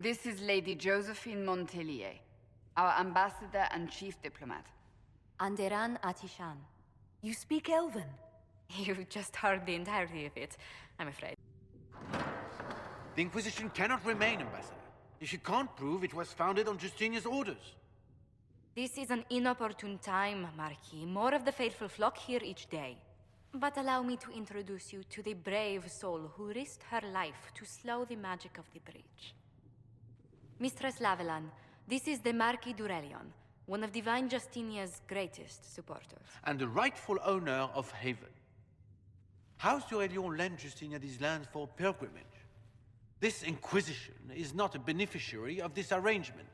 This is Lady Josephine Montelier, our ambassador and chief diplomat. Anderan Atishan. You speak Elven? You've just heard the entirety of it, I'm afraid. The Inquisition cannot remain, Ambassador, if you can't prove it was founded on Justinia's orders. This is an inopportune time, Marquis. More of the faithful flock here each day. But allow me to introduce you to the brave soul who risked her life to slow the magic of the breach. Mistress Lavelan, this is the Marquis d'Aurelion, one of Divine Justinia's greatest supporters. And the rightful owner of Haven. House d'Aurelion lent Justinia these lands for pilgrimage. This Inquisition is not a beneficiary of this arrangement.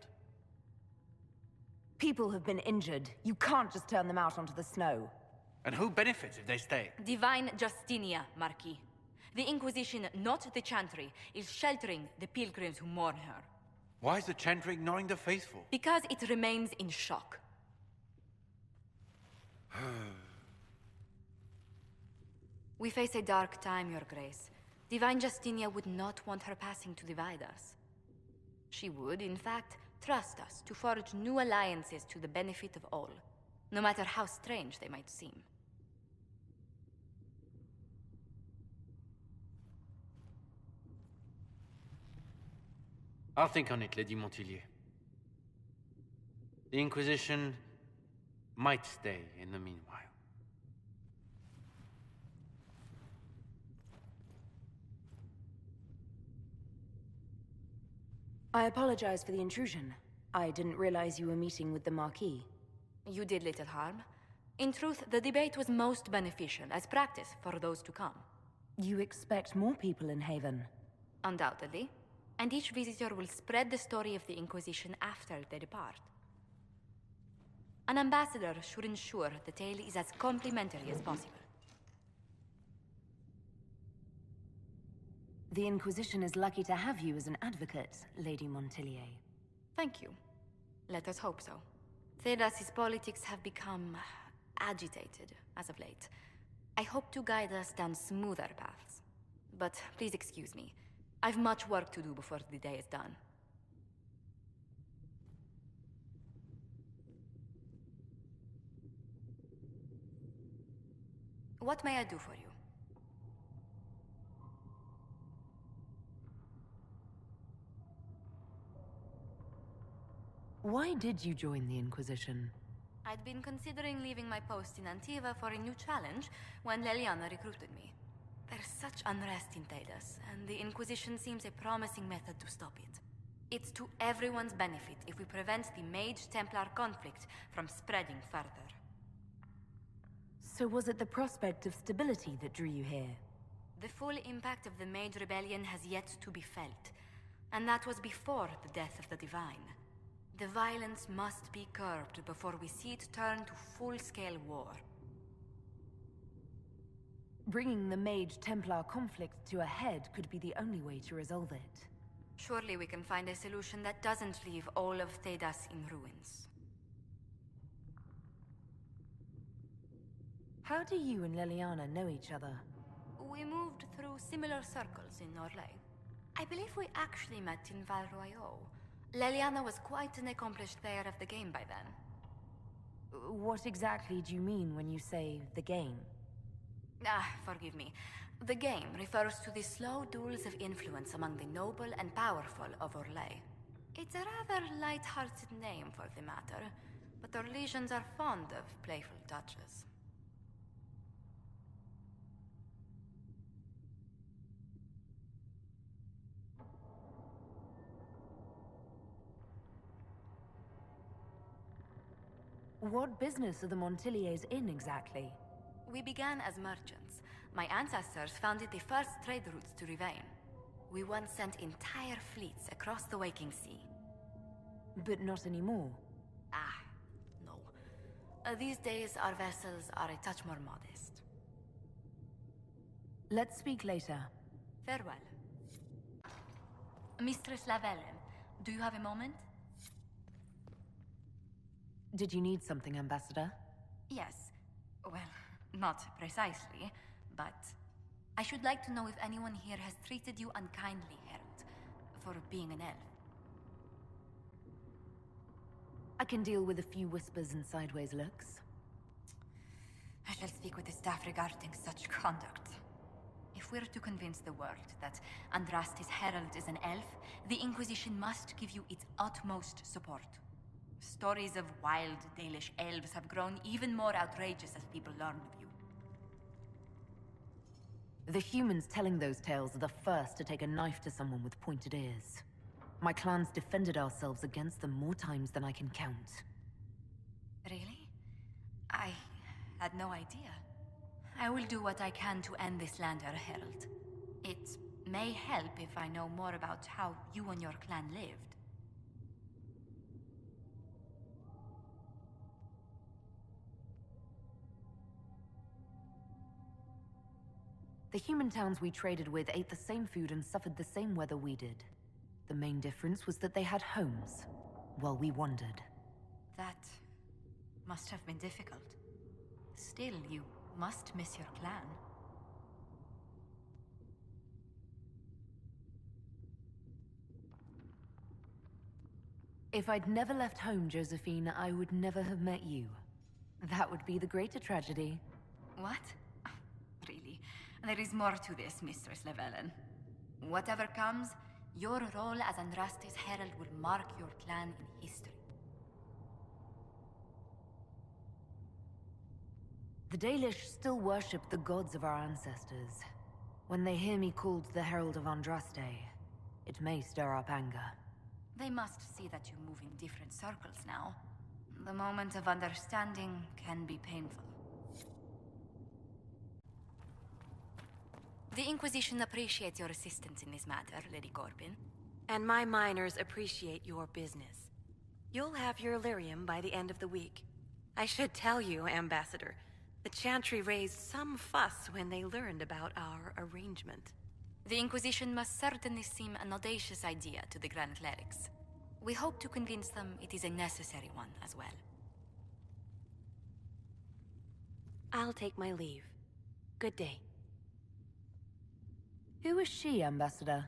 People have been injured. You can't just turn them out onto the snow. And who benefits if they stay? Divine Justinia, Marquis. The Inquisition, not the Chantry, is sheltering the pilgrims who mourn her. Why is the Chantry ignoring the faithful? Because it remains in shock. We face a dark time, Your Grace. Divine Justinia would not want her passing to divide us. She would, in fact, trust us to forge new alliances to the benefit of all, no matter how strange they might seem. I'll think on it, Lady Montelier. The Inquisition might stay in the meanwhile. I apologize for the intrusion. I didn't realize you were meeting with the Marquis. You did little harm. In truth, the debate was most beneficial as practice for those to come. You expect more people in Haven? Undoubtedly. And each visitor will spread the story of the Inquisition after they depart. An ambassador should ensure the tale is as complimentary as possible. The Inquisition is lucky to have you as an advocate, Lady Montelier. Thank you. Let us hope so. Thedas's politics have become agitated as of late. I hope to guide us down smoother paths. But please excuse me. I've much work to do before the day is done. What may I do for you? Why did you join the Inquisition? I'd been considering leaving my post in Antiva for a new challenge when Leliana recruited me. There's such unrest in Thedas, and the Inquisition seems a promising method to stop it. It's to everyone's benefit if we prevent the Mage-Templar conflict from spreading further. So was it the prospect of stability that drew you here? The full impact of the Mage Rebellion has yet to be felt, and that was before the death of the Divine. The violence must be curbed before we see it turn to full-scale war. Bringing the Mage-Templar conflict to a head could be the only way to resolve it. Surely we can find a solution that doesn't leave all of Thedas in ruins. How do you and Leliana know each other? We moved through similar circles in Orlais. I believe we actually met in Val Royaux. Leliana was quite an accomplished player of the game by then. What exactly do you mean when you say the game? Forgive me. The game refers to the slow duels of influence among the noble and powerful of Orlais. It's a rather light-hearted name for the matter, but Orlesians are fond of playful touches. What business are the Monteliers in exactly? We began as merchants. My ancestors founded the first trade routes to Rivain. We once sent entire fleets across the Waking Sea. But not anymore. No. These days, our vessels are a touch more modest. Let's speak later. Farewell. Mistress Lavellen, do you have a moment? Did you need something, Ambassador? Yes. Well, not precisely, but I should like to know if anyone here has treated you unkindly, Herald, for being an elf. I can deal with a few whispers and sideways looks. I shall speak with the staff regarding such conduct. If we're to convince the world that Andraste's herald is an elf, the Inquisition must give you its utmost support. Stories of wild Dalish elves have grown even more outrageous as people learn of you. The humans telling those tales are the first to take a knife to someone with pointed ears. My clans defended ourselves against them more times than I can count. Really? I had no idea. I will do what I can to end this slander, Herald. It may help if I know more about how you and your clan lived. The human towns we traded with ate the same food and suffered the same weather we did. The main difference was that they had homes, while we wandered. That must have been difficult. Still, you must miss your clan. If I'd never left home, Josephine, I would never have met you. That would be the greater tragedy. What? Really? There is more to this, Mistress Llewellyn. Whatever comes, your role as Andraste's herald will mark your clan in history. The Dalish still worship the gods of our ancestors. When they hear me called the Herald of Andraste, it may stir up anger. They must see that you move in different circles now. The moment of understanding can be painful. The Inquisition appreciates your assistance in this matter, Lady Corbin. And my miners appreciate your business. You'll have your lyrium by the end of the week. I should tell you, Ambassador, the Chantry raised some fuss when they learned about our arrangement. The Inquisition must certainly seem an audacious idea to the Grand Clerics. We hope to convince them it is a necessary one as well. I'll take my leave. Good day. Who is she, Ambassador?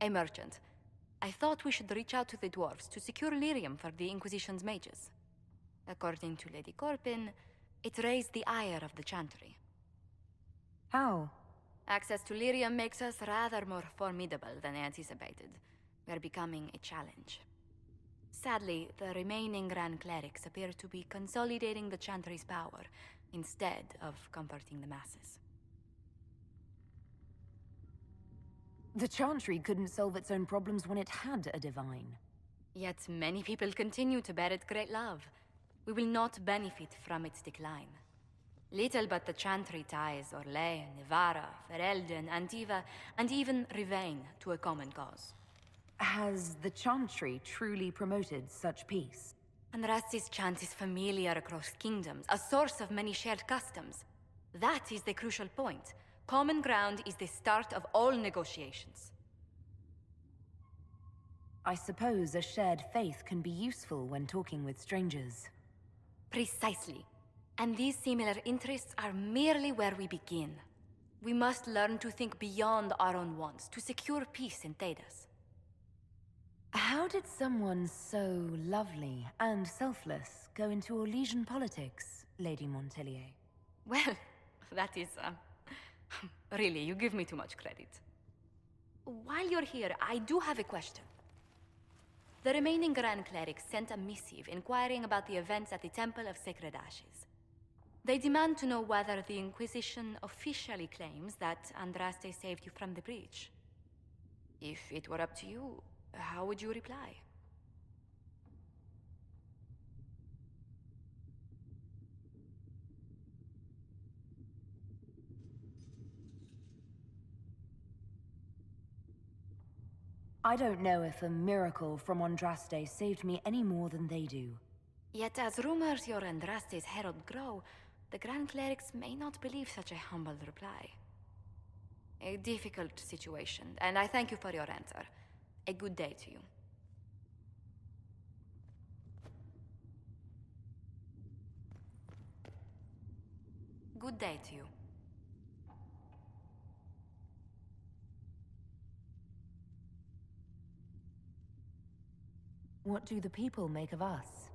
A merchant. I thought we should reach out to the dwarves to secure lyrium for the Inquisition's mages. According to Lady Corbin, it raised the ire of the Chantry. How? Access to lyrium makes us rather more formidable than anticipated. We are becoming a challenge. Sadly, the remaining Grand Clerics appear to be consolidating the Chantry's power, instead of comforting the masses. The Chantry couldn't solve its own problems when it had a divine. Yet many people continue to bear it great love. We will not benefit from its decline. Little but the Chantry ties Orlais, Nevarra, Ferelden, Antiva, and even Rivain to a common cause. Has the Chantry truly promoted such peace? Andraste's chant is familiar across kingdoms, a source of many shared customs. That is the crucial point. Common ground is the start of all negotiations. I suppose a shared faith can be useful when talking with strangers. Precisely. And these similar interests are merely where we begin. We must learn to think beyond our own wants to secure peace in Thedas. How did someone so lovely and selfless go into Orlesian politics, Lady Montelier? Well, that is, really, you give me too much credit. While you're here, I do have a question. The remaining Grand Clerics sent a missive inquiring about the events at the Temple of Sacred Ashes. They demand to know whether the Inquisition officially claims that Andraste saved you from the breach. If it were up to you, how would you reply? I don't know if a miracle from Andraste saved me any more than they do. Yet as rumors your Andraste's herald grow, the Grand Clerics may not believe such a humble reply. A difficult situation, and I thank you for your answer. A good day to you. Good day to you. What do the people make of us?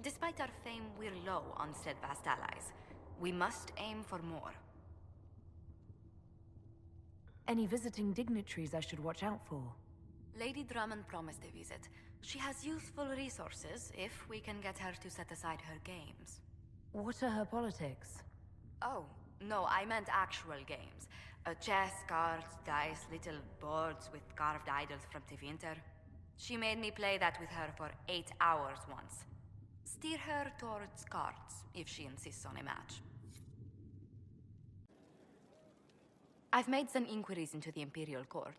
Despite our fame, we're low on steadfast allies. We must aim for more. Any visiting dignitaries I should watch out for? Lady Drummond promised a visit. She has useful resources if we can get her to set aside her games. What are her politics? Oh, no, I meant actual games. Chess, cards, dice, little boards with carved idols from Tevinter. She made me play that with her for 8 hours once. Steer her towards cards, if she insists on a match. I've made some inquiries into the Imperial Court.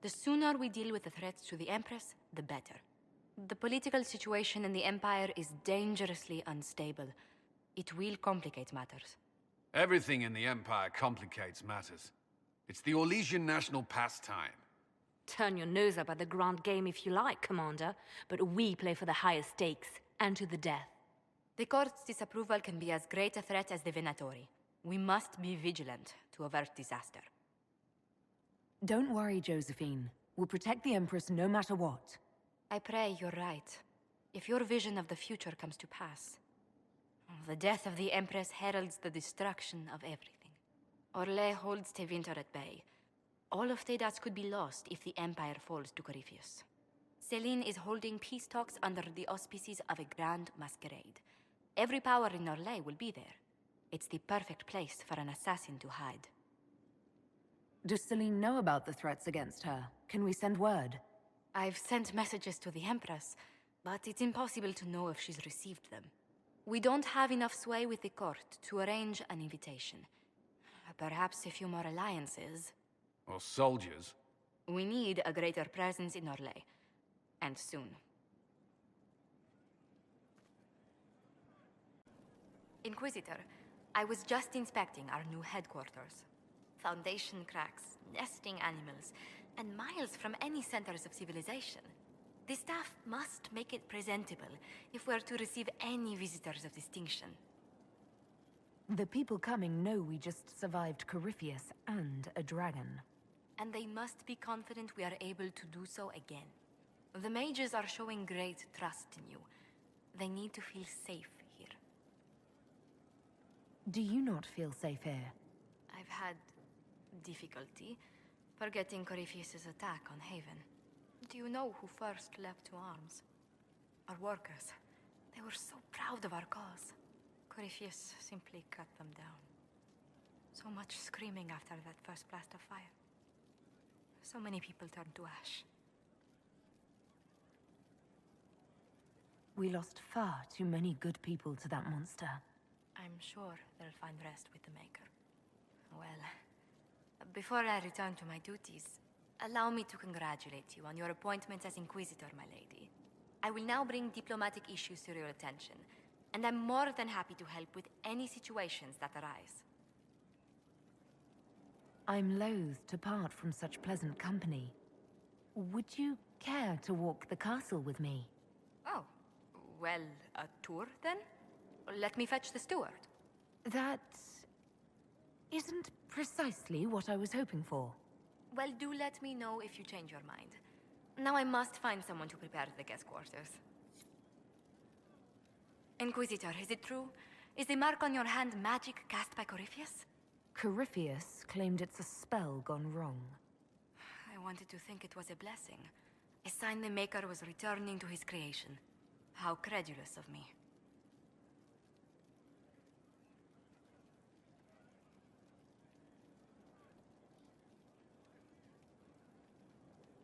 The sooner we deal with the threats to the Empress, the better. The political situation in the Empire is dangerously unstable. It will complicate matters. Everything in the Empire complicates matters. It's the Orlesian national pastime. Turn your nose up at the grand game if you like, Commander, but we play for the highest stakes, and to the death. The court's disapproval can be as great a threat as the Venatori. We must be vigilant to avert disaster. Don't worry, Josephine. We'll protect the Empress no matter what. I pray you're right. If your vision of the future comes to pass. The death of the Empress heralds the destruction of everything. Orlais holds Tevinter at bay. All of Tedas could be lost if the Empire falls to Corypheus. Celine is holding peace talks under the auspices of a grand masquerade. Every power in Orlais will be there. It's the perfect place for an assassin to hide. Does Celine know about the threats against her? Can we send word? I've sent messages to the Empress, but it's impossible to know if she's received them. We don't have enough sway with the court to arrange an invitation. Perhaps a few more alliances. Or soldiers. We need a greater presence in Orlais. And soon. Inquisitor, I was just inspecting our new headquarters. Foundation cracks, nesting animals, and miles from any centers of civilization. The staff must make it presentable if we're to receive any visitors of distinction. The people coming know we just survived Corypheus and a dragon. And they must be confident we are able to do so again. The mages are showing great trust in you. They need to feel safe here. Do you not feel safe here? I've had difficulty forgetting Corypheus's attack on Haven. Do you know who first leapt to arms? Our workers. They were so proud of our cause. Corypheus simply cut them down. So much screaming after that first blast of fire. So many people turned to ash. We lost far too many good people to that monster. I'm sure they'll find rest with the Maker. Well, before I return to my duties, allow me to congratulate you on your appointment as Inquisitor, my lady. I will now bring diplomatic issues to your attention, and I'm more than happy to help with any situations that arise. I'm loath to part from such pleasant company. Would you care to walk the castle with me? Oh, well, a tour then? Let me fetch the steward. That isn't precisely what I was hoping for. Well, do let me know if you change your mind. Now I must find someone to prepare the guest quarters. Inquisitor, is it true? Is the mark on your hand magic cast by Corypheus? Corypheus claimed it's a spell gone wrong. I wanted to think it was a blessing. A sign the Maker was returning to his creation. How credulous of me.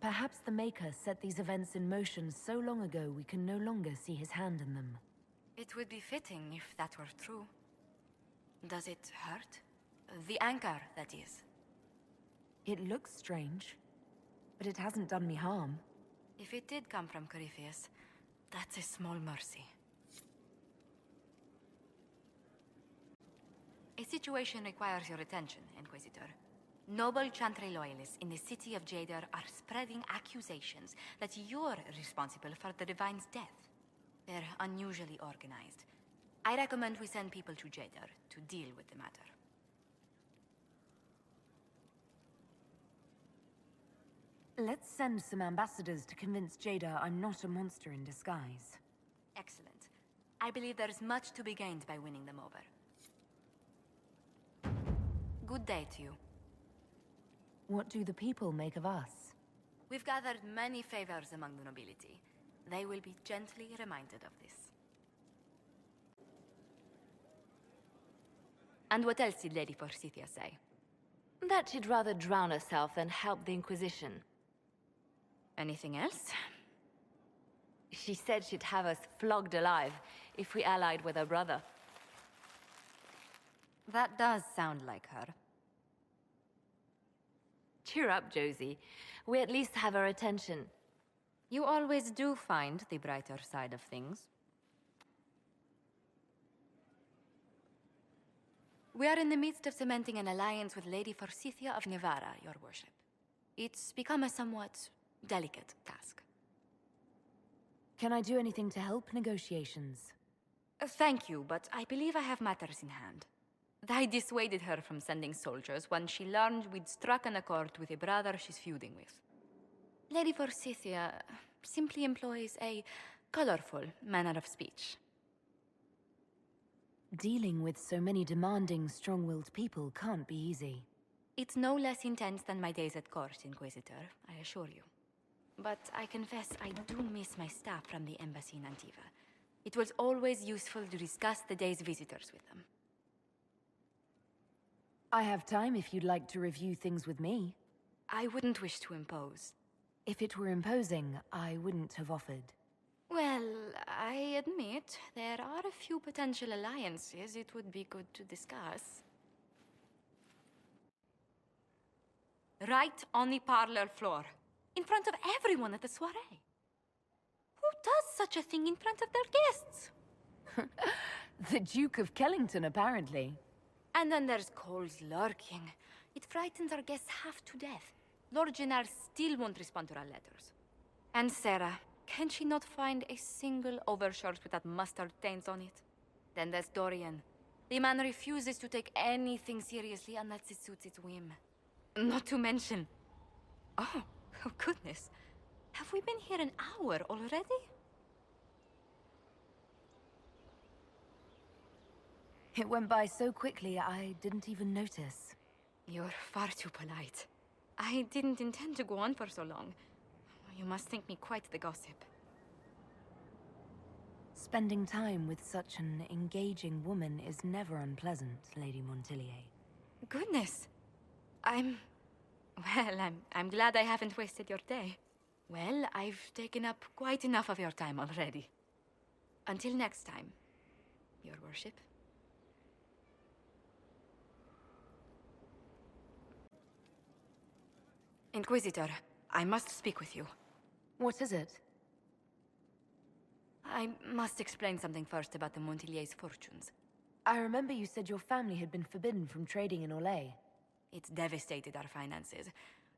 Perhaps the Maker set these events in motion so long ago we can no longer see his hand in them. It would be fitting if that were true. Does it hurt? The anchor, that is. It looks strange, but it hasn't done me harm. If it did come from Corypheus, that's a small mercy. A situation requires your attention, Inquisitor. Noble Chantry loyalists in the city of Jadar are spreading accusations that you're responsible for the Divine's death. They're unusually organized. I recommend we send people to Jadar to deal with the matter. Let's send some ambassadors to convince Jada I'm not a monster in disguise. Excellent. I believe there's much to be gained by winning them over. Good day to you. What do the people make of us? We've gathered many favors among the nobility. They will be gently reminded of this. And what else did Lady Forsythia say? That she'd rather drown herself than help the Inquisition. Anything else? She said she'd have us flogged alive if we allied with her brother. That does sound like her. Cheer up, Josie. We at least have her attention. You always do find the brighter side of things. We are in the midst of cementing an alliance with Lady Forsythia of Navarra, your worship. It's become a somewhat delicate task. Can I do anything to help negotiations? Thank you, but I believe I have matters in hand. I dissuaded her from sending soldiers when she learned we'd struck an accord with a brother she's feuding with. Lady Forsythia simply employs a colorful manner of speech. Dealing with so many demanding, strong-willed people can't be easy. It's no less intense than my days at court, Inquisitor, I assure you. But I confess I do miss my staff from the embassy in Antiva. It was always useful to discuss the day's visitors with them. I have time if you'd like to review things with me. I wouldn't wish to impose. If it were imposing, I wouldn't have offered. Well, I admit there are a few potential alliances it would be good to discuss. Right on the parlor floor, in front of everyone at the soiree. Who does such a thing in front of their guests? The Duke of Kellington, apparently. And then there's Cole's lurking. It frightens our guests half to death. Lord Gennard still won't respond to our letters. And Sarah, can she not find a single overshirt without mustard stains on it? Then there's Dorian. The man refuses to take anything seriously unless it suits its whim. Not to mention... Oh goodness. Have we been here an hour already? It went by so quickly, I didn't even notice. You're far too polite. I didn't intend to go on for so long. You must think me quite the gossip. Spending time with such an engaging woman is never unpleasant, Lady Montilier. Goodness. I'm glad I haven't wasted your day. Well, I've taken up quite enough of your time already. Until next time, your worship. Inquisitor, I must speak with you. What is it? I must explain something first about the Montilier's fortunes. I remember you said your family had been forbidden from trading in Orlais. It's devastated our finances.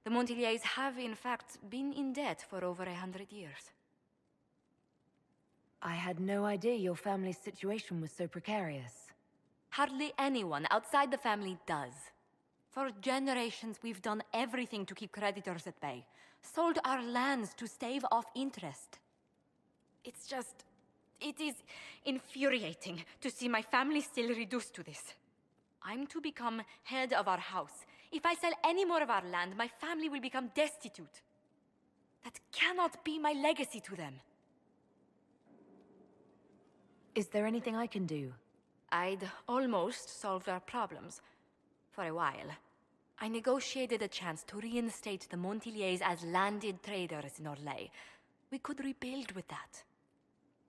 The Montiliers have, in fact, been in debt for over 100 years. I had no idea your family's situation was so precarious. Hardly anyone outside the family does. For generations, we've done everything to keep creditors at bay. Sold our lands to stave off interest. It is infuriating to see my family still reduced to this. I'm to become head of our house. If I sell any more of our land, my family will become destitute. That cannot be my legacy to them. Is there anything I can do? I'd almost solved our problems. For a while. I negotiated a chance to reinstate the Montiliers as landed traders in Orlais. We could rebuild with that.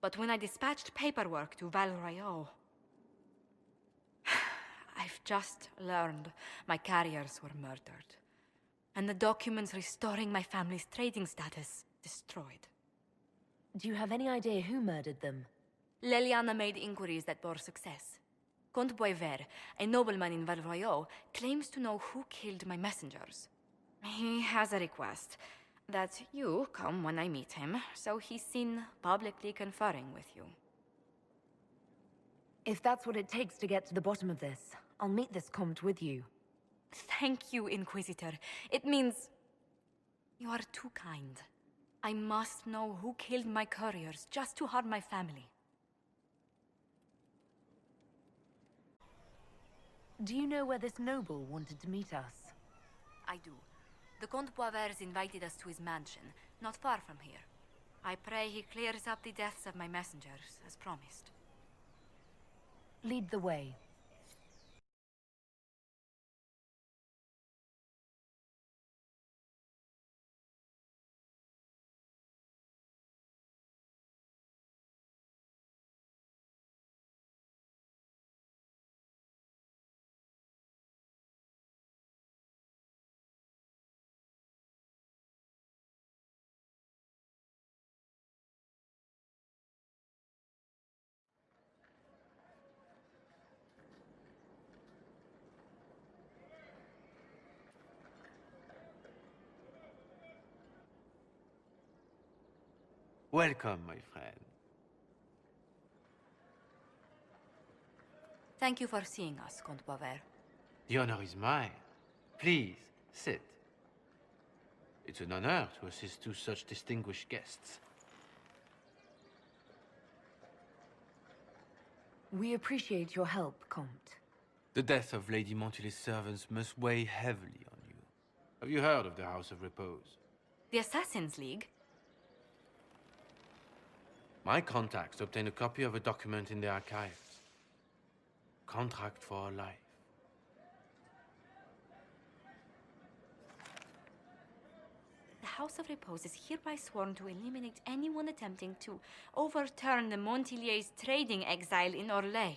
But when I dispatched paperwork to Val Royeaux... I've just learned my carriers were murdered. And the documents restoring my family's trading status destroyed. Do you have any idea who murdered them? Leliana made inquiries that bore success. Comte Boisvert, a nobleman in Val Royeaux, claims to know who killed my messengers. He has a request that you come when I meet him, so he's seen publicly conferring with you. If that's what it takes to get to the bottom of this, I'll meet this Comte with you. Thank you, Inquisitor. It means... you are too kind. I must know who killed my couriers just to harm my family. Do you know where this noble wanted to meet us? I do. The Comte Boisvert invited us to his mansion, not far from here. I pray he clears up the deaths of my messengers, as promised. Lead the way. Welcome, my friend. Thank you for seeing us, Comte Boisvert. The honor is mine. Please, sit. It's an honor to assist two such distinguished guests. We appreciate your help, Comte. The death of Lady Montily's servants must weigh heavily on you. Have you heard of the House of Repose? The Assassin's League? My contacts obtained a copy of a document in the archives. Contract for a life. The House of Repose is hereby sworn to eliminate anyone attempting to overturn the Montiliers' trading exile in Orlais.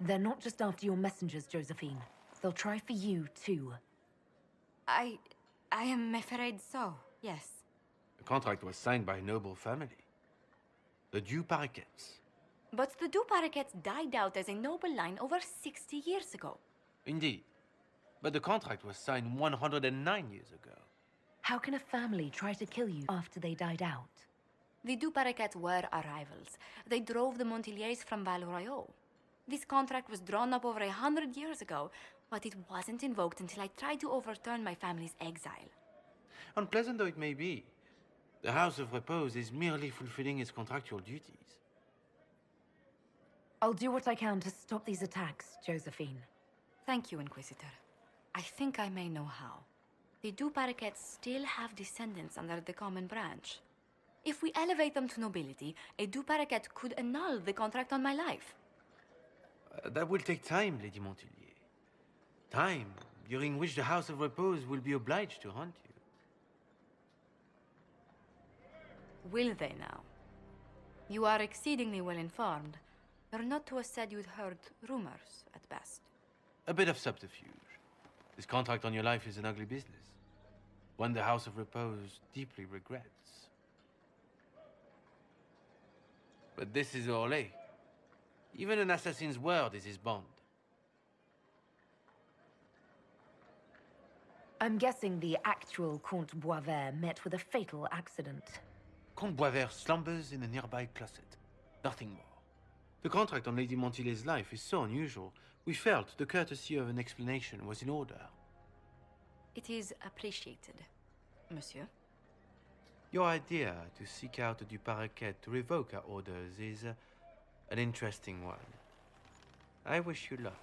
They're not just after your messengers, Josephine. They'll try for you, too. I am afraid so, yes. The contract was signed by a noble family. The Du Paraquets. But the Du Paraquets died out as a noble line over 60 years ago. Indeed. But the contract was signed 109 years ago. How can a family try to kill you after they died out? The Du Paraquets were our rivals. They drove the Montiliers from Val Royaux. This contract was drawn up over 100 years ago, but it wasn't invoked until I tried to overturn my family's exile. Unpleasant though it may be, the House of Repose is merely fulfilling its contractual duties. I'll do what I can to stop these attacks, Josephine. Thank you, Inquisitor. I think I may know how. The Du Paraquets still have descendants under the common branch. If we elevate them to nobility, a Du Paraquet could annul the contract on my life. That will take time, Lady Montilier. Time during which the House of Repose will be obliged to hunt you. Will they now? You are exceedingly well informed. You're not to have said you'd heard rumors, at best. A bit of subterfuge. This contract on your life is an ugly business. One the House of Repose deeply regrets. But this is Orlais. Even an assassin's word is his bond. I'm guessing the actual Comte Boisvert met with a fatal accident. Comte Boisvert slumbers in a nearby closet. Nothing more. The contract on Lady Montilier's life is so unusual, we felt the courtesy of an explanation was in order. It is appreciated, monsieur. Your idea to seek out the Du Paraquet to revoke our orders is an interesting one. I wish you luck.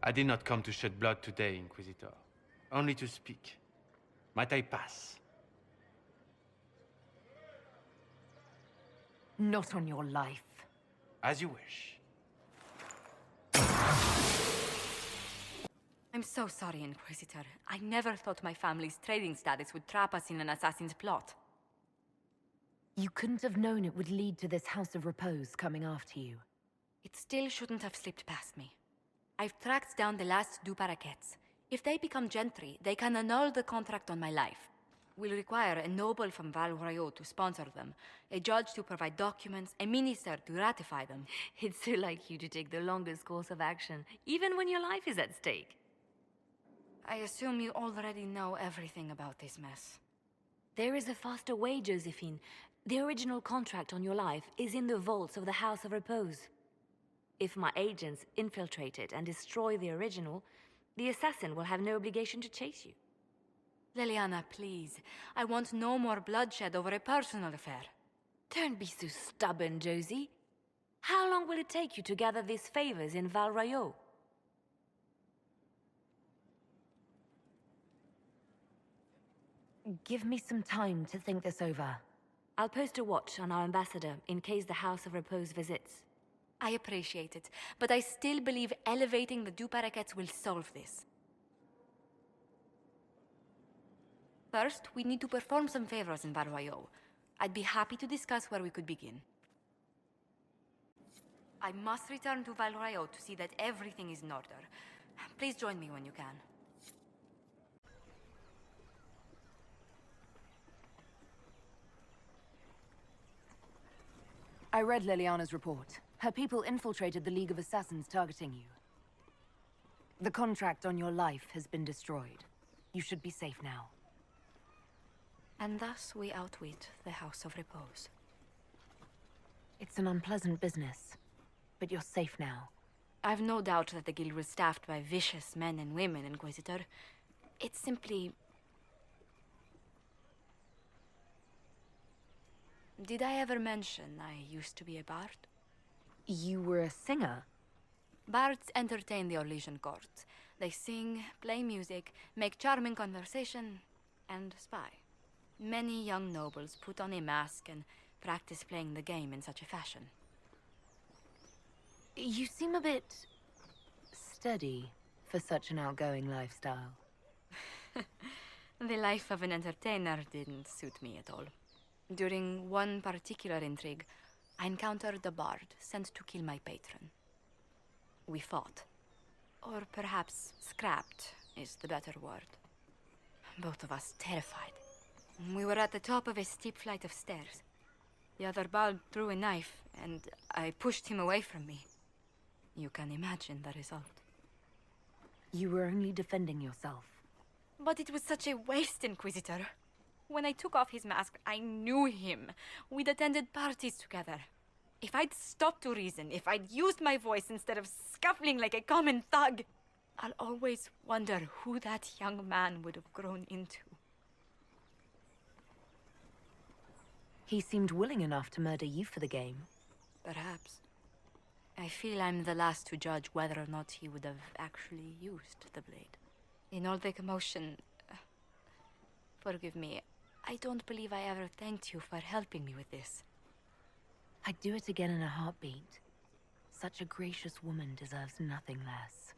I did not come to shed blood today, Inquisitor. Only to speak. Might I pass? Not on your life. As you wish. I'm so sorry, Inquisitor. I never thought my family's trading status would trap us in an assassin's plot. You couldn't have known it would lead to this House of Repose coming after you. It still shouldn't have slipped past me. I've tracked down the last Du Paraquets. If they become gentry, they can annul the contract on my life. We'll require a noble from Val Royaux to sponsor them, a judge to provide documents, a minister to ratify them. It's so like you to take the longest course of action, even when your life is at stake. I assume you already know everything about this mess. There is a faster way, Josephine. The original contract on your life is in the vaults of the House of Repose. If my agents infiltrate it and destroy the original, the assassin will have no obligation to chase you. Liliana, please. I want no more bloodshed over a personal affair. Don't be so stubborn, Josie. How long will it take you to gather these favors in Val Royeaux? Give me some time to think this over. I'll post a watch on our ambassador in case the House of Repose visits. I appreciate it, but I still believe elevating the Du Paraquets will solve this. First, we need to perform some favors in Val Royeaux. I'd be happy to discuss where we could begin. I must return to Val Royeaux to see that everything is in order. Please join me when you can. I read Liliana's report. Her people infiltrated the League of Assassins targeting you. The contract on your life has been destroyed. You should be safe now. And thus we outwit the House of Repose. It's an unpleasant business, but you're safe now. I've no doubt that the guild was staffed by vicious men and women, Inquisitor. It's simply... Did I ever mention I used to be a bard? You were a singer? Bards entertain the Orlesian court. They sing, play music, make charming conversation, and spy. Many young nobles put on a mask and practice playing the game in such a fashion. You seem a bit... steady for such an outgoing lifestyle. The life of an entertainer didn't suit me at all. During one particular intrigue, I encountered a bard sent to kill my patron. We fought. Or perhaps scrapped is the better word. Both of us terrified. We were at the top of a steep flight of stairs. The other bard threw a knife, and I pushed him away from me. You can imagine the result. You were only defending yourself. But it was such a waste, Inquisitor. When I took off his mask, I knew him. We'd attended parties together. If I'd stopped to reason, if I'd used my voice instead of scuffling like a common thug, I'll always wonder who that young man would have grown into. He seemed willing enough to murder you for the game. Perhaps. I feel I'm the last to judge whether or not he would have actually used the blade. In all the commotion... forgive me, I don't believe I ever thanked you for helping me with this. I'd do it again in a heartbeat. Such a gracious woman deserves nothing less.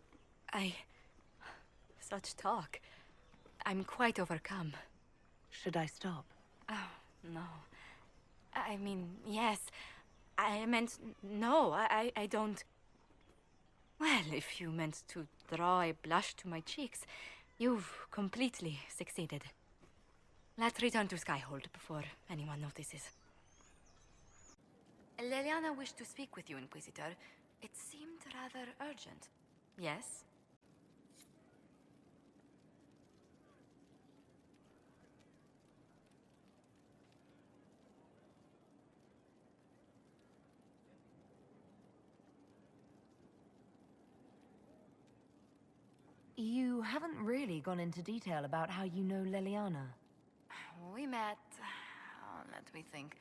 Such talk. I'm quite overcome. Should I stop? Oh, no. I mean, yes. I meant, no, I don't... Well, if you meant to draw a blush to my cheeks, you've completely succeeded. Let's return to Skyhold before anyone notices. Liliana wished to speak with you, Inquisitor. It seemed rather urgent. Yes? You haven't really gone into detail about how you know Liliana. We met... let me think.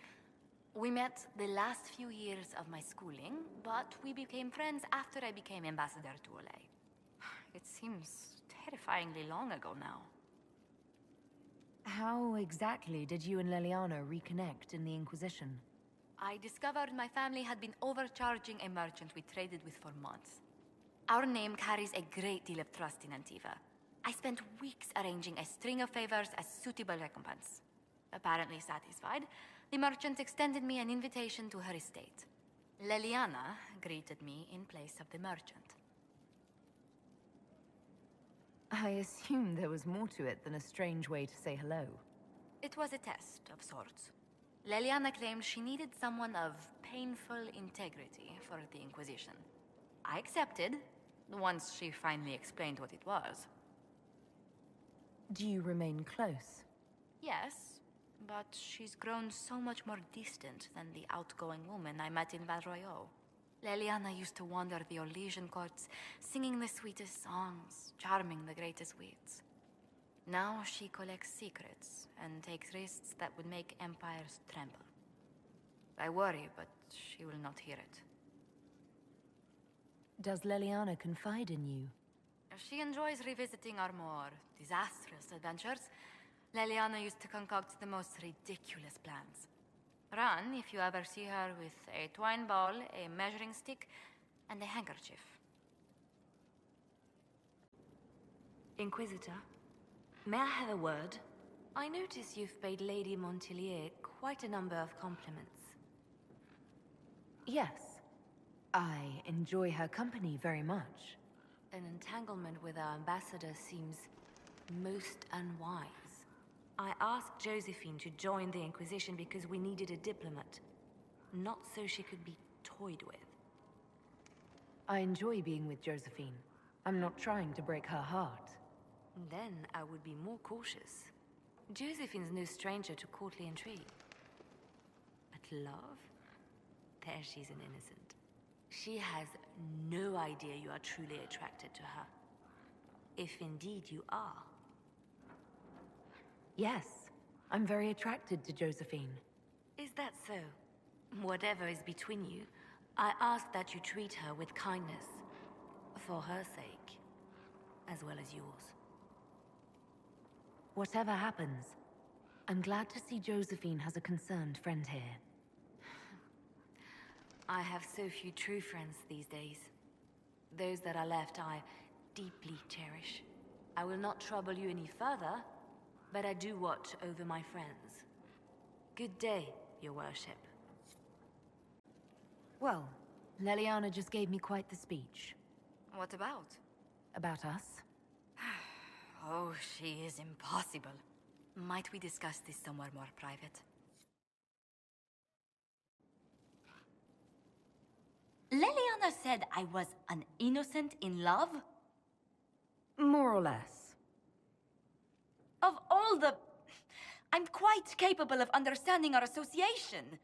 We met the last few years of my schooling, but we became friends after I became ambassador to Olay. It seems terrifyingly long ago now. How exactly did you and Liliana reconnect in the Inquisition? I discovered my family had been overcharging a merchant we traded with for months. Our name carries a great deal of trust in Antiva. I spent weeks arranging a string of favors as suitable recompense. Apparently satisfied, the merchant extended me an invitation to her estate. Liliana greeted me in place of the merchant. I assumed there was more to it than a strange way to say hello. It was a test of sorts. Liliana claimed she needed someone of painful integrity for the Inquisition. I accepted, once she finally explained what it was. Do you remain close? Yes, but she's grown so much more distant than the outgoing woman I met in Val Royeaux. Liliana used to wander the Orlesian courts, singing the sweetest songs, charming the greatest wits. Now she collects secrets and takes risks that would make empires tremble. I worry, but she will not hear it. Does Leliana confide in you? She enjoys revisiting our more disastrous adventures. Leliana used to concoct the most ridiculous plans. Run if you ever see her with a twine ball, a measuring stick, and a handkerchief. Inquisitor, may I have a word? I notice you've paid Lady Montelier quite a number of compliments. Yes. I enjoy her company very much. An entanglement with our ambassador seems most unwise. I asked Josephine to join the Inquisition because we needed a diplomat, not so she could be toyed with. I enjoy being with Josephine. I'm not trying to break her heart. Then I would be more cautious. Josephine's no stranger to courtly intrigue. But love? There she's an innocent. She has no idea you are truly attracted to her. If indeed you are. Yes, I'm very attracted to Josephine. Is that so? Whatever is between you, I ask that you treat her with kindness. For her sake, as well as yours. Whatever happens, I'm glad to see Josephine has a concerned friend here. I have so few true friends these days. Those that are left I deeply cherish. I will not trouble you any further, but I do watch over my friends. Good day, your worship. Well, Leliana just gave me quite the speech. What about? About us. Oh, she is impossible. Might we discuss this somewhere more private? Leliana said I was an innocent in love? More or less. Of all the... I'm quite capable of understanding our association.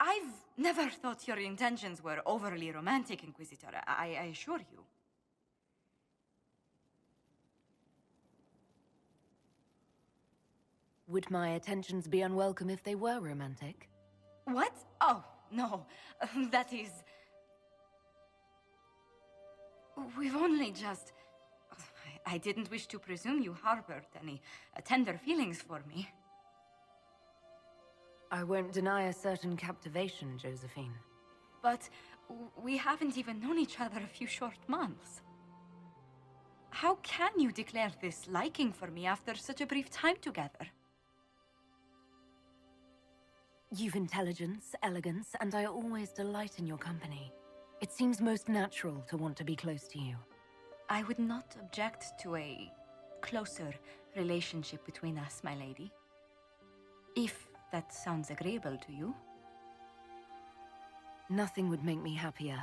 I've never thought your intentions were overly romantic, Inquisitor. I assure you. Would my attentions be unwelcome if they were romantic? What? Oh, no. That is... We've only just... I didn't wish to presume you harbored any tender feelings for me. I won't deny a certain captivation, Josephine. But we haven't even known each other a few short months. How can you declare this liking for me after such a brief time together? You've intelligence, elegance, and I always delight in your company. It seems most natural to want to be close to you. I would not object to a closer relationship between us, my lady. If that sounds agreeable to you. Nothing would make me happier.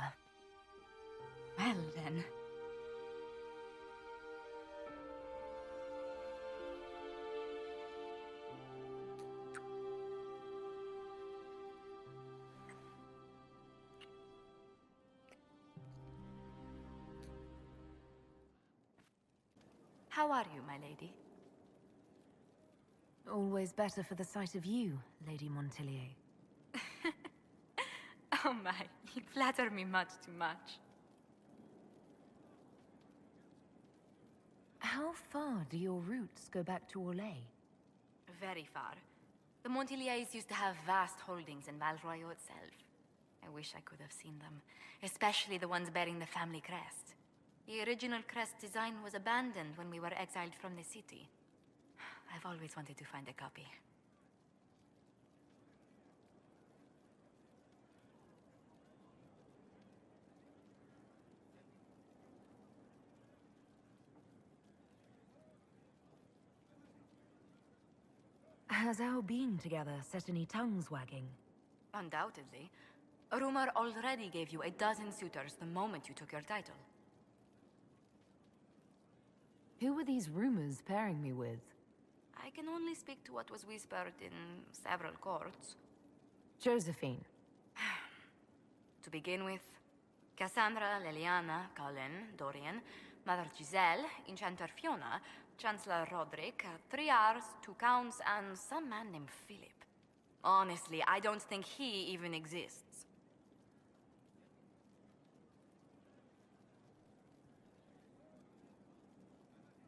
Well, then. How are you, my lady? Always better for the sight of you, Lady Montelier. Oh my, you flatter me much too much. How far do your roots go back to Orlais? Very far. The Monteliers used to have vast holdings in Val Royaux itself. I wish I could have seen them, especially the ones bearing the family crest. The original crest design was abandoned when we were exiled from the city. I've always wanted to find a copy. Has our being together set any tongues wagging? Undoubtedly. A rumor already gave you a dozen suitors the moment you took your title. Who were these rumors pairing me with? I can only speak to what was whispered in several courts. Josephine. To begin with, Cassandra, Leliana, Colin, Dorian, Mother Giselle, Enchanter Fiona, Chancellor Roderick, 3 Rs, 2 Counts, and some man named Philip. Honestly, I don't think he even exists.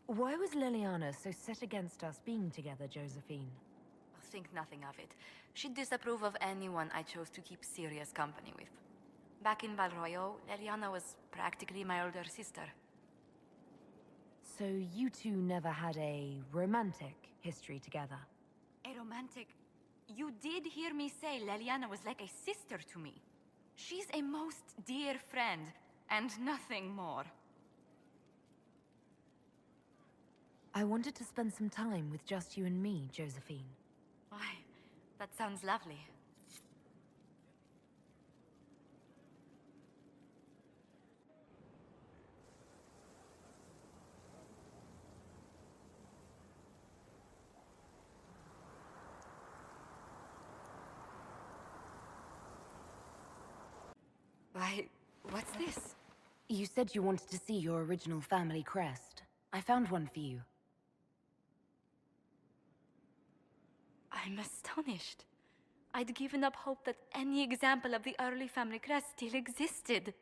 Why was Liliana so set against us being together, Josephine? Think nothing of it. She'd disapprove of anyone I chose to keep serious company with. Back in Valroyo, Liliana was practically my older sister. So you two never had a romantic history together? A romantic... You did hear me say Liliana was like a sister to me. She's a most dear friend, and nothing more. I wanted to spend some time with just you and me, Josephine. Why, that sounds lovely. Why, what's this? You said you wanted to see your original family crest. I found one for you. I'm astonished. I'd given up hope that any example of the early family crest still existed.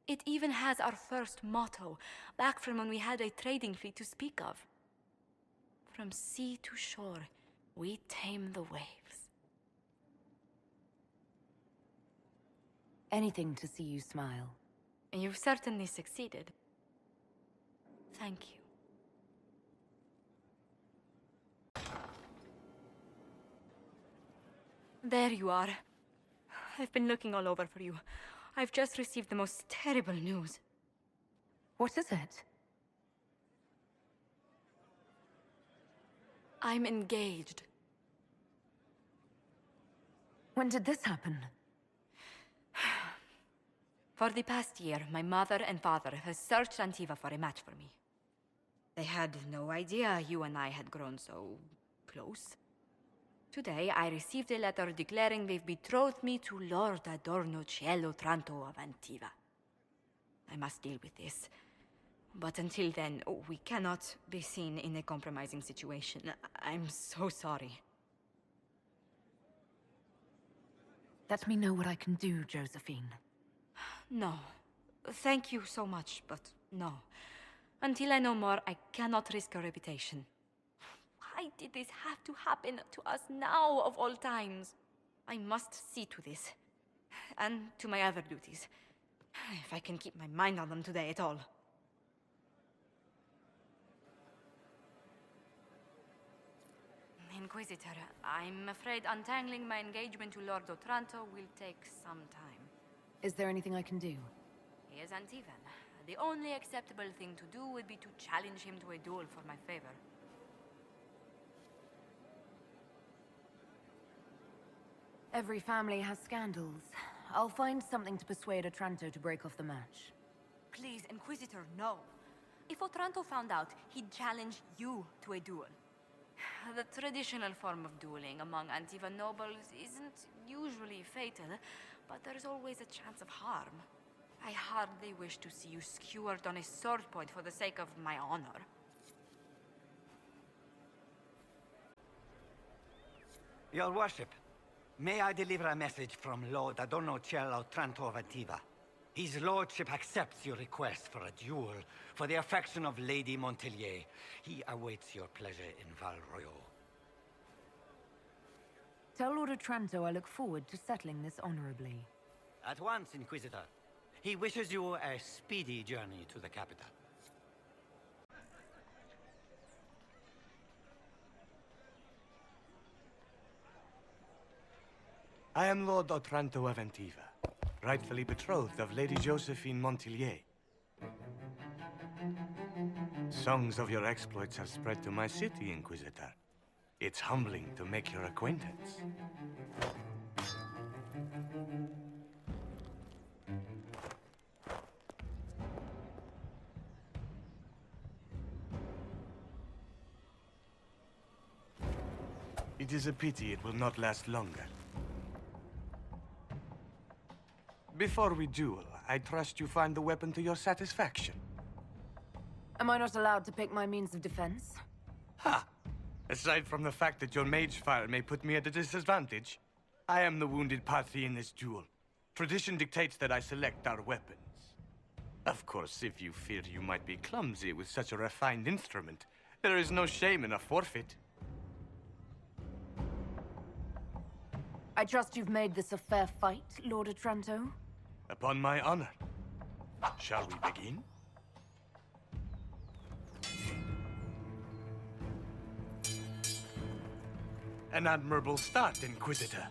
It even has our first motto, back from when we had a trading fleet to speak of. From sea to shore, we tame the waves. Anything to see you smile. You've certainly succeeded. Thank you. There you are. I've been looking all over for you. I've just received the most terrible news. What is it? I'm engaged. When did this happen? For the past year, my mother and father have searched Antiva for a match for me. They had no idea you and I had grown so close. Today, I received a letter declaring they've betrothed me to Lord Adorno Cielo Tranto of Antiva. I must deal with this. But until then, we cannot be seen in a compromising situation. I'm so sorry. Let me know what I can do, Josephine. No. Thank you so much, but no. Until I know more, I cannot risk your reputation. Why did this have to happen to us now, of all times? I must see to this. And to my other duties. If I can keep my mind on them today at all. Inquisitor, I'm afraid untangling my engagement to Lord Otranto will take some time. Is there anything I can do? He is Antivan. The only acceptable thing to do would be to challenge him to a duel for my favor. Every family has scandals. I'll find something to persuade Otranto to break off the match. Please, Inquisitor, no. If Otranto found out, he'd challenge you to a duel. The traditional form of dueling among Antivan nobles isn't usually fatal, but there's always a chance of harm. I hardly wish to see you skewered on a sword point for the sake of my honor. Your worship, may I deliver a message from Lord Adorno Cielo Tranto of Antiva? His lordship accepts your request for a duel for the affection of Lady Montelier. He awaits your pleasure in Valroyo. Tell Lord Otranto I look forward to settling this honorably. At once, Inquisitor. He wishes you a speedy journey to the capital. I am Lord Otranto of Antiva, rightfully betrothed of Lady Josephine Montelier. Songs of your exploits have spread to my city, Inquisitor. It's humbling to make your acquaintance. It is a pity it will not last longer. Before we duel, I trust you find the weapon to your satisfaction. Am I not allowed to pick my means of defense? Ha! Aside from the fact that your mage fire may put me at a disadvantage, I am the wounded party in this duel. Tradition dictates that I select our weapons. Of course, if you fear you might be clumsy with such a refined instrument, there is no shame in a forfeit. I trust you've made this a fair fight, Lord Otranto? Upon my honor. Shall we begin? An admirable start, Inquisitor.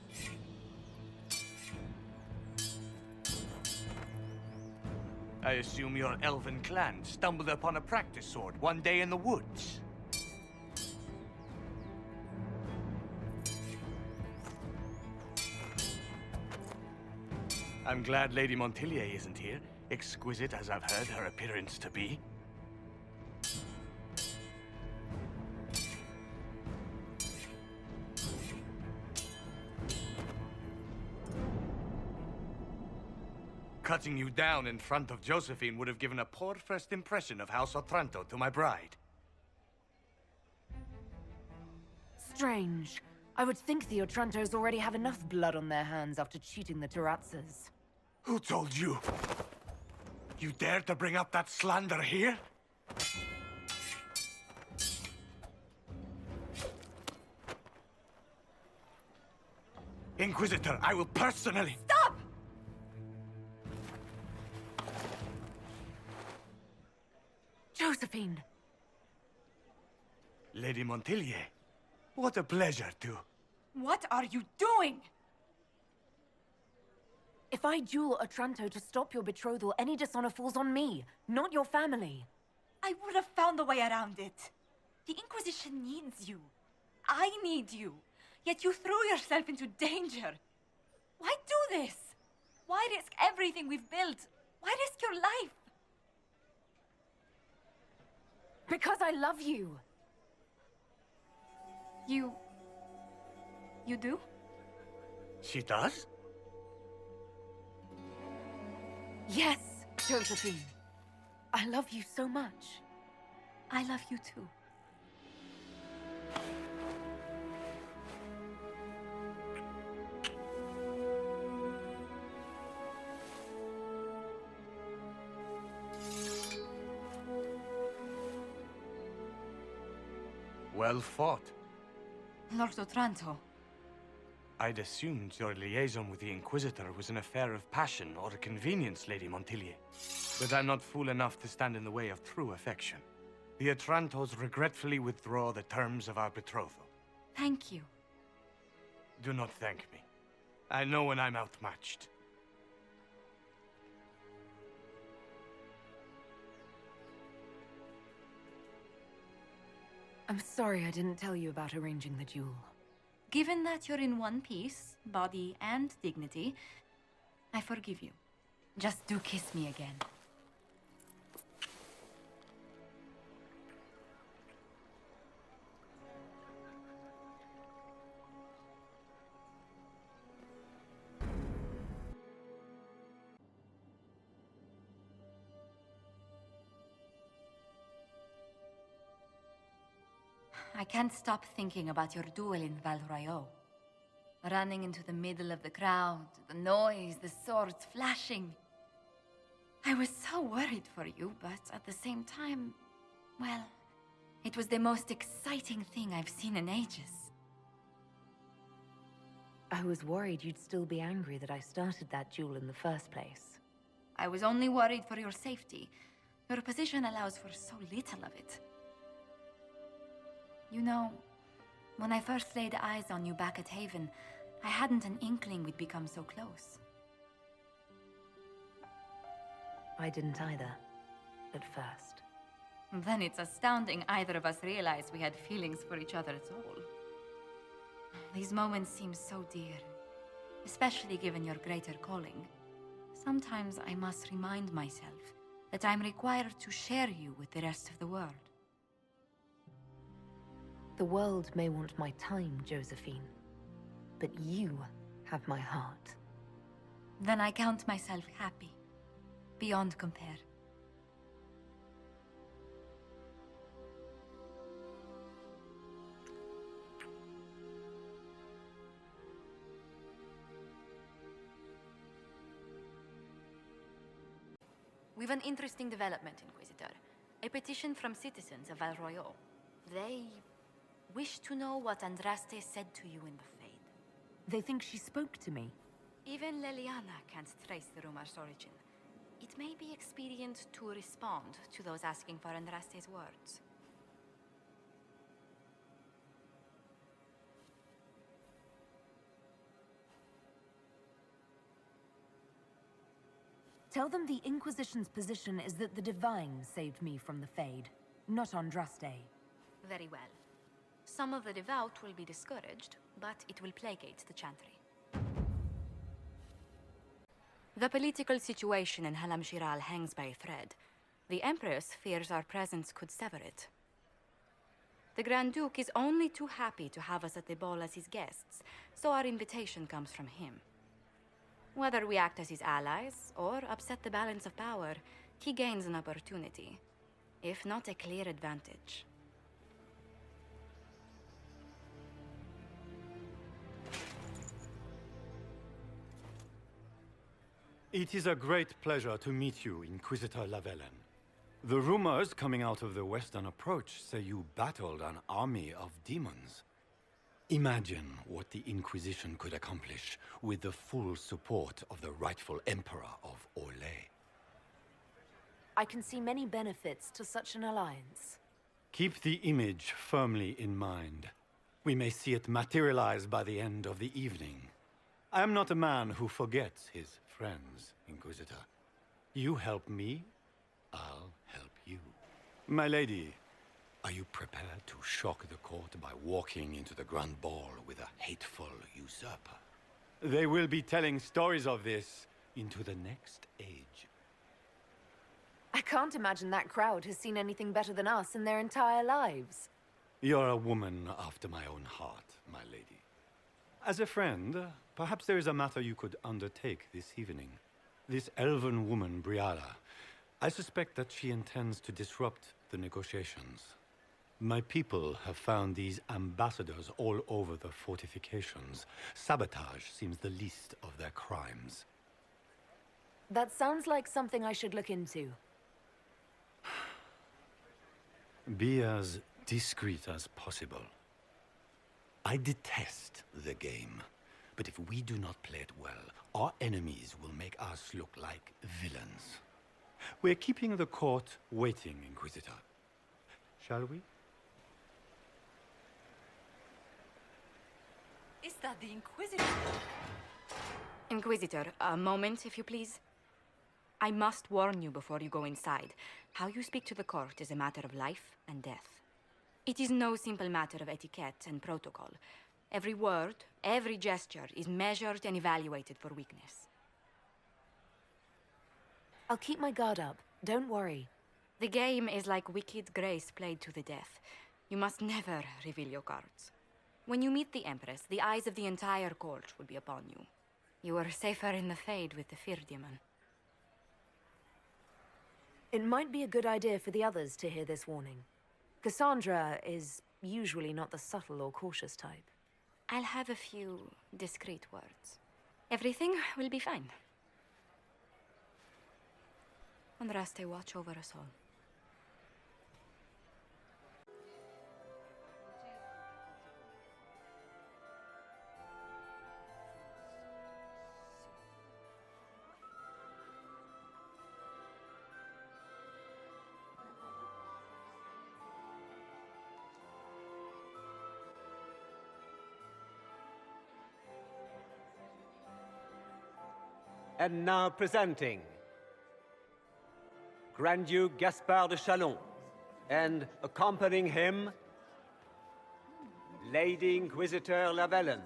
I assume your elven clan stumbled upon a practice sword one day in the woods. I'm glad Lady Montilier isn't here, exquisite as I've heard her appearance to be. Cutting you down in front of Josephine would have given a poor first impression of House Otranto to my bride. Strange. I would think the Otrantos already have enough blood on their hands after cheating the Terrazzas. Who told you? You dare to bring up that slander here? Inquisitor, I will personally... Stop! Josephine! Lady Montilier, what a pleasure to... What are you doing? If I duel Otranto to stop your betrothal, any dishonor falls on me, not your family. I would have found a way around it. The Inquisition needs you. I need you. Yet you threw yourself into danger. Why do this? Why risk everything we've built? Why risk your life? Because I love you. You do? She does? Yes, Josephine. I love you so much. I love you too. Well fought. Lord Otranto. I'd assumed your liaison with the Inquisitor was an affair of passion or convenience, Lady Montilier. But I'm not fool enough to stand in the way of true affection. The Otrantos regretfully withdraw the terms of our betrothal. Thank you. Do not thank me. I know when I'm outmatched. I'm sorry I didn't tell you about arranging the duel. Given that you're in one piece, body and dignity, I forgive you. Just do kiss me again. I can't stop thinking about your duel in Val Royeaux. Running into the middle of the crowd, the noise, the swords flashing. I was so worried for you, but at the same time, well, it was the most exciting thing I've seen in ages. I was worried you'd still be angry that I started that duel in the first place. I was only worried for your safety. Your position allows for so little of it. You know, when I first laid eyes on you back at Haven, I hadn't an inkling we'd become so close. I didn't either, at first. Then it's astounding either of us realized we had feelings for each other at all. These moments seem so dear, especially given your greater calling. Sometimes I must remind myself that I'm required to share you with the rest of the world. The world may want my time, Josephine, but you have my heart. Then I count myself happy, beyond compare. we've an interesting development, Inquisitor. A petition from citizens of Val Royeaux. They wish to know what Andraste said to you in the Fade. They think she spoke to me. Even Leliana can't trace the rumor's origin. It may be expedient to respond to those asking for Andraste's words. Tell them the Inquisition's position is that the Divine saved me from the Fade, not Andraste. Very well. Some of the devout will be discouraged, but it will placate the Chantry. The political situation in Halam Shiral hangs by a thread. The Empress fears our presence could sever it. The Grand Duke is only too happy to have us at the ball as his guests, so our invitation comes from him. Whether we act as his allies or upset the balance of power, he gains an opportunity, if not a clear advantage. It is a great pleasure to meet you, Inquisitor Lavellen. The rumors coming out of the Western Approach say you battled an army of demons. Imagine what the Inquisition could accomplish with the full support of the rightful Emperor of Orlais. I can see many benefits to such an alliance. Keep the image firmly in mind. We may see it materialize by the end of the evening. I am not a man who forgets his friends, Inquisitor. You help me, I'll help you. My lady, are you prepared to shock the court by walking into the Grand Ball with a hateful usurper? They will be telling stories of this into the next age. I can't imagine that crowd has seen anything better than us in their entire lives. You're a woman after my own heart, my lady. As a friend, perhaps there is a matter you could undertake this evening. This elven woman, Briala, I suspect that she intends to disrupt the negotiations. My people have found these ambassadors all over the fortifications. Sabotage seems the least of their crimes. That sounds like something I should look into. Be as discreet as possible. I detest the game, but if we do not play it well, our enemies will make us look like villains. We're keeping the court waiting, Inquisitor. Shall we? Is that the Inquisitor? Inquisitor, a moment, if you please. I must warn you before you go inside. How you speak to the court is a matter of life and death. It is no simple matter of etiquette and protocol. Every word, every gesture is measured and evaluated for weakness. I'll keep my guard up. Don't worry. The game is like Wicked Grace played to the death. You must never reveal your cards. When you meet the Empress, the eyes of the entire court will be upon you. You are safer in the Fade with the Fear Demon. It might be a good idea for the others to hear this warning. Cassandra is usually not the subtle or cautious type. I'll have a few discreet words. Everything will be fine. Andraste, watch over us all. And now presenting Grand Duke Gaspard de Chalon, and accompanying him, Lady Inquisitor Lavellen.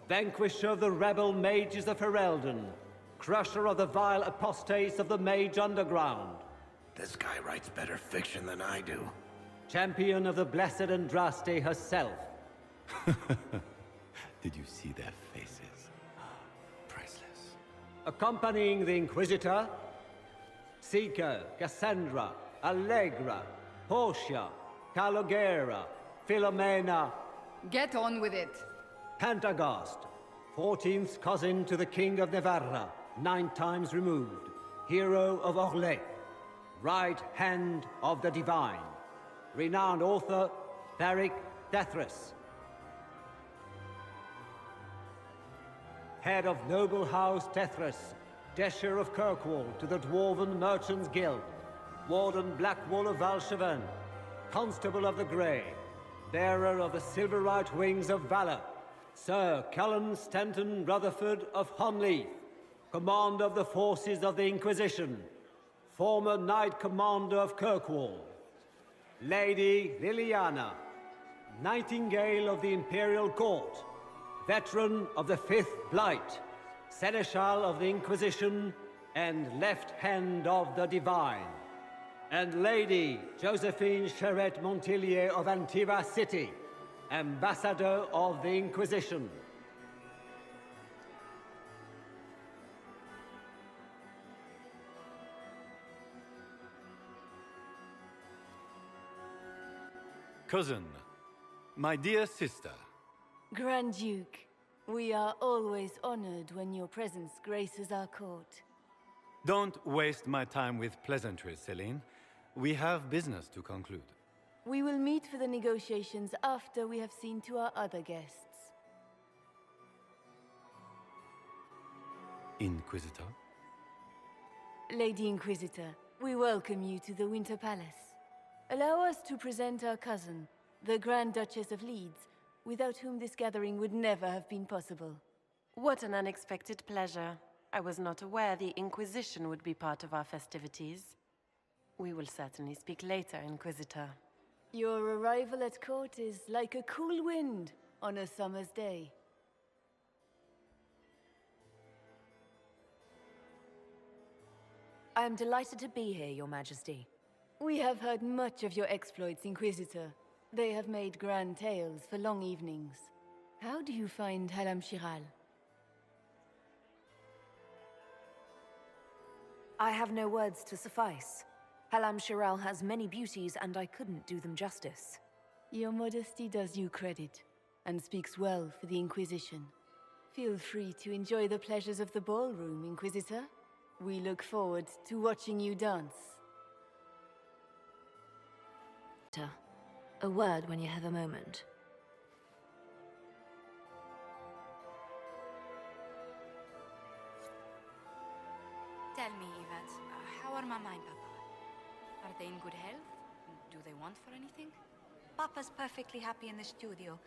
Vanquisher of the rebel mages of Ferelden, crusher of the vile apostates of the Mage Underground. This guy writes better fiction than I do. Champion of the blessed Andraste herself. Did you see their faces? Priceless. Accompanying the Inquisitor, Seeker, Cassandra, Allegra, Portia, Calogera, Philomena, Get on with it. Pantagast, 14th cousin to the King of Navarra, 9 times removed, hero of Orlais, right hand of the divine, renowned author, Theric Dethris, head of noble house Tethris, Desher of Kirkwall to the Dwarven Merchants Guild, Warden Blackwall of Valcheven, Constable of the Grey, bearer of the Silverite Wings of Valor, Sir Callan Stanton Rutherford of Hunleaf, Commander of the Forces of the Inquisition, former Knight Commander of Kirkwall, Lady Liliana, Nightingale of the Imperial Court, veteran of the Fifth Blight, Seneschal of the Inquisition, and Left Hand of the Divine, and Lady Josephine Charette Montillier of Antiva City, Ambassador of the Inquisition. Cousin, my dear sister. Grand Duke, we are always honored when your presence graces our court. Don't waste my time with pleasantries, Celine. We have business to conclude. We will meet for the negotiations after we have seen to our other guests. Inquisitor? Lady Inquisitor, we welcome you to the Winter Palace. Allow us to present our cousin, the Grand Duchess of Leeds, without whom this gathering would never have been possible. What an unexpected pleasure. I was not aware the Inquisition would be part of our festivities. We will certainly speak later, Inquisitor. Your arrival at court is like a cool wind on a summer's day. I am delighted to be here, Your Majesty. We have heard much of your exploits, Inquisitor. They have made grand tales for long evenings. How do you find Halam Shiral? I have no words to suffice. Halam Shiral has many beauties, and I couldn't do them justice. Your modesty does you credit, and speaks well for the Inquisition. Feel free to enjoy the pleasures of the ballroom, Inquisitor. We look forward to watching you dance. A word when you have a moment. Tell me, Yvette, how are Mama and Papa? Are they in good health? Do they want for anything? Papa's perfectly happy in the studio.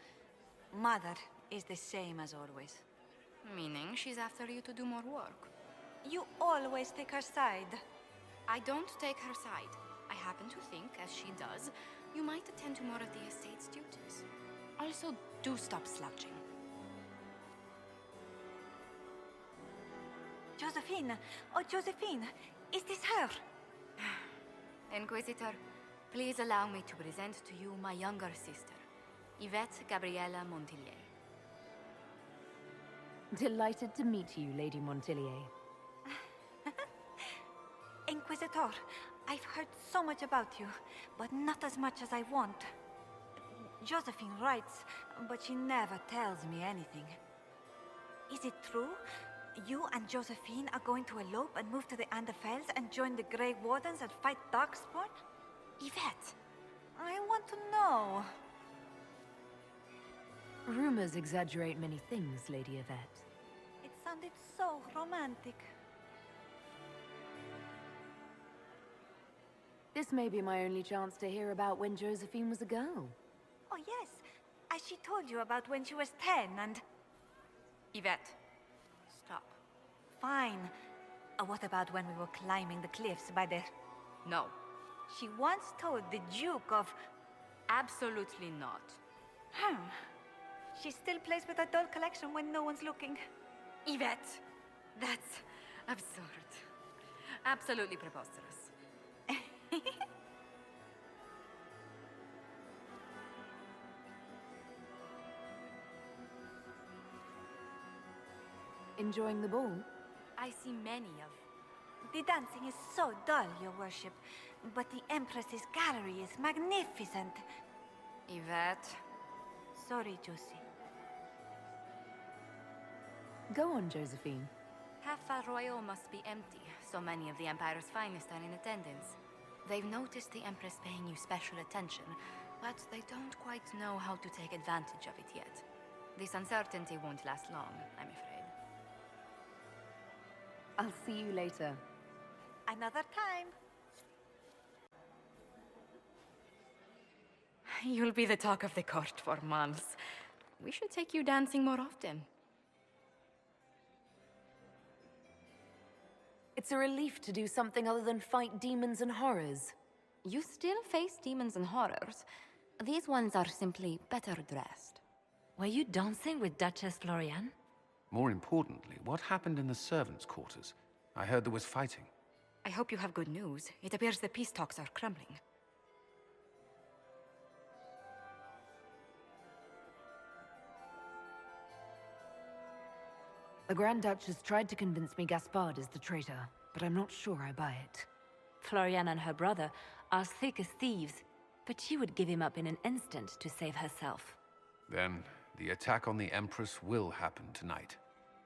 Mother is the same as always. Meaning she's after you to do more work. You always take her side. I don't take her side. I happen to think, as she does, you might attend to more of the estate's duties. Also, do stop slouching. Josephine! Oh, Josephine! Is this her? Inquisitor, please allow me to present to you my younger sister, Yvette Gabriella Montillier. Delighted to meet you, Lady Montillier. Inquisitor, I've heard so much about you, but not as much as I want. Josephine writes, but she never tells me anything. Is it true? You and Josephine are going to elope and move to the Anderfells and join the Grey Wardens and fight Darkspawn? Yvette! I want to know. Rumors exaggerate many things, Lady Yvette. It sounded so romantic. This may be my only chance to hear about when Josephine was a girl. Oh yes, as she told you about when she was 10 and... Yvette, stop. Fine. What about when we were climbing the cliffs by the... No. She once told the Duke of... Absolutely not. She still plays with her doll collection when no one's looking. Yvette, that's absurd. Absolutely preposterous. Enjoying the ball? I see many of The dancing is so dull, Your Worship, but the Empress's gallery is magnificent. Yvette? Sorry, Josie. Go on, Josephine. Half Val Royal must be empty. So many of the Empire's finest are in attendance. They've noticed the Empress paying you special attention, but they don't quite know how to take advantage of it yet. This uncertainty won't last long, I'm afraid. I'll see you later. Another time. You'll be the talk of the court for months. We should take you dancing more often. It's a relief to do something other than fight demons and horrors. You still face demons and horrors. These ones are simply better dressed. Were you dancing with Duchess Florian? More importantly, what happened in the servants' quarters? I heard there was fighting. I hope you have good news. It appears the peace talks are crumbling. The Grand Duchess tried to convince me Gaspard is the traitor, but I'm not sure I buy it. Florian and her brother are thick as thieves, but she would give him up in an instant to save herself. Then, the attack on the Empress will happen tonight.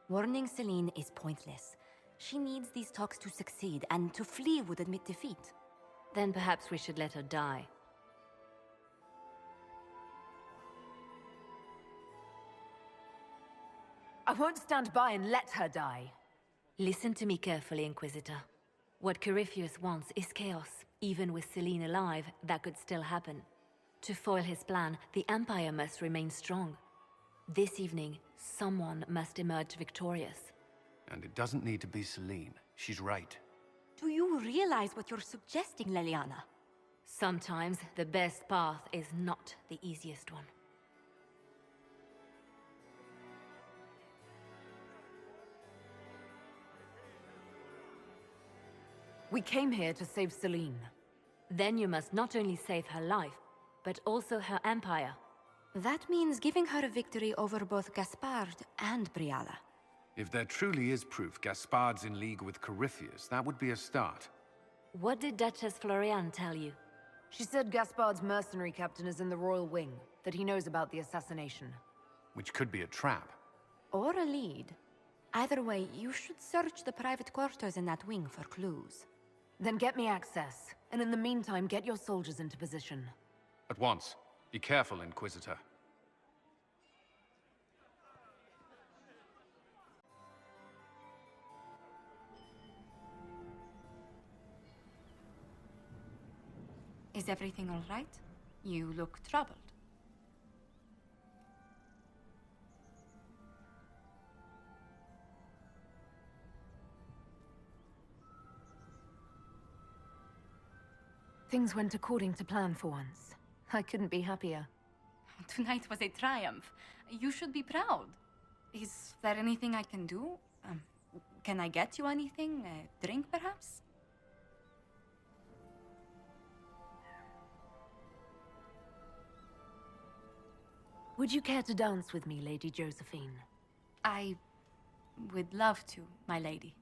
Warning Celine is pointless. She needs these talks to succeed, and to flee would admit defeat. Then perhaps we should let her die. I won't stand by and let her die. Listen to me carefully, Inquisitor. What Corypheus wants is chaos. Even with Celine alive, that could still happen. To foil his plan, the Empire must remain strong. This evening, someone must emerge victorious. And it doesn't need to be Celine. She's right. Do you realize what you're suggesting, Leliana? Sometimes the best path is not the easiest one. We came here to save Celine. Then you must not only save her life, but also her empire. That means giving her a victory over both Gaspard and Briala. If there truly is proof Gaspard's in league with Corypheus, that would be a start. What did Duchess Florian tell you? She said Gaspard's mercenary captain is in the royal wing, that he knows about the assassination. Which could be a trap. Or a lead. Either way, you should search the private quarters in that wing for clues. Then get me access, and in the meantime, get your soldiers into position. At once. Be careful, Inquisitor. Is everything all right? You look troubled. Things went according to plan for once. I couldn't be happier. Tonight was a triumph. You should be proud. Is there anything I can do? Can I get you anything? A drink, perhaps? Would you care to dance with me, Lady Josephine? I would love to, my lady.